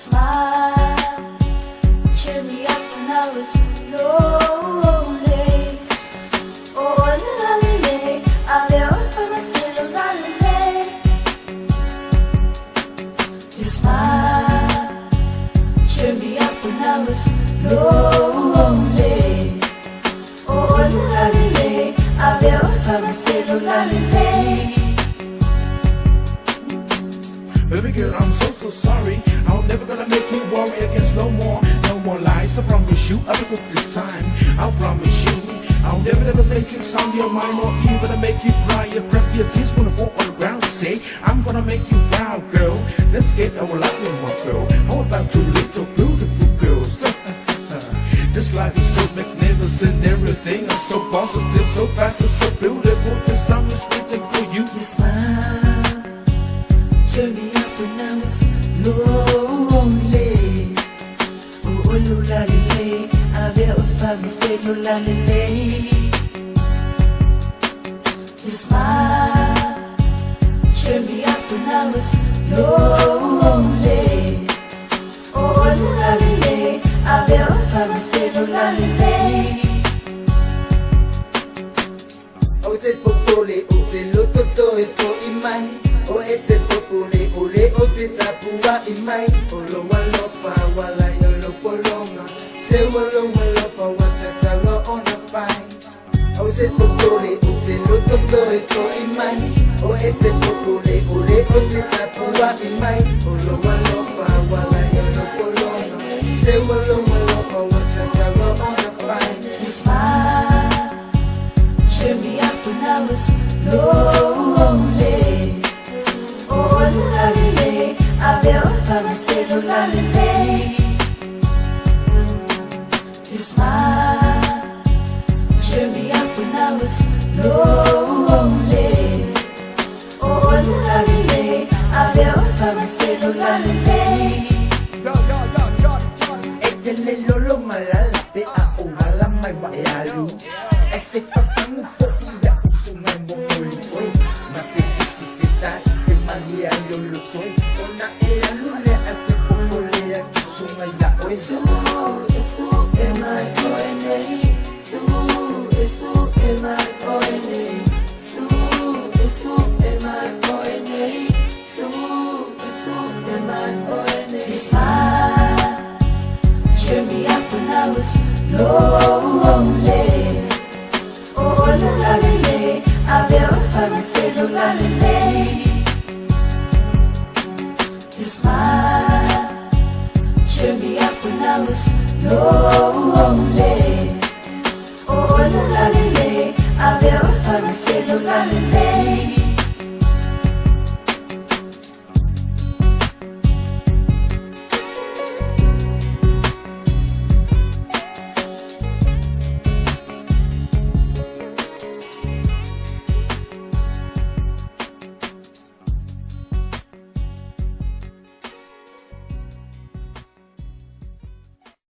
smile cheered me up when I was lonely. Oh, lolly, I'll never find myself lolly. Your smile cheered me up when I was lonely. Oh, lolly, I'll never find myself lolly. Baby girl, I'm so sorry. I'm never gonna make you worry against no more lies. I promise you, I'll be good this time. I promise you, I'll never play tricks on your mind or even gonna make you cry. You prep your tears when I walk on the ground. Say, I'm gonna make you proud, girl. Let's get our life in one girl. How about two little beautiful girls? This life is so magnificent, everything is so positive, so fast and so beautiful. This time is waiting for you. Your smile cheered me up when I was lonely. Oh, lolly, I'll never find mistake, lolly. Your smile cheered me up when I was lonely. Oh, lolly, I'll never find mistake, lolly. O te popole, o te lototo e to imai. O e te popole, ole o te tapua imai. O lo walofa, wala yo lo polonga. Se walo walofa, watatawa on a fine. O te popole, o te lototo e to imai. O e te popole, ole o te tapua imai. O lo walofa, wala yo lo polonga. Se walo walofa, watatawa on a fine. Your smile cheered me up when I was lonely. Oh, lolly, I'll never find myself lolly. Your smile cheered me up when I was lonely. Oh, lolly, I'll never find myself lolly. Ekele lolo malala pe a ohala mai wa e alu. Ese fafamu fo iya usuma mbongoli oi. Mase isi se tasi mali a yolo toi. Ona e alu le a te popole a kisuma ya oi. Su, emai koenei. Su, emai koenei. Su, emai koenei. Su, emai koenei. Your smile cheered me up when I was lonely. Oh, lolly, I'll never find myself lolly. Your smile cheered me up when I was lonely. Oh, lolly, I'll never find myself lolly.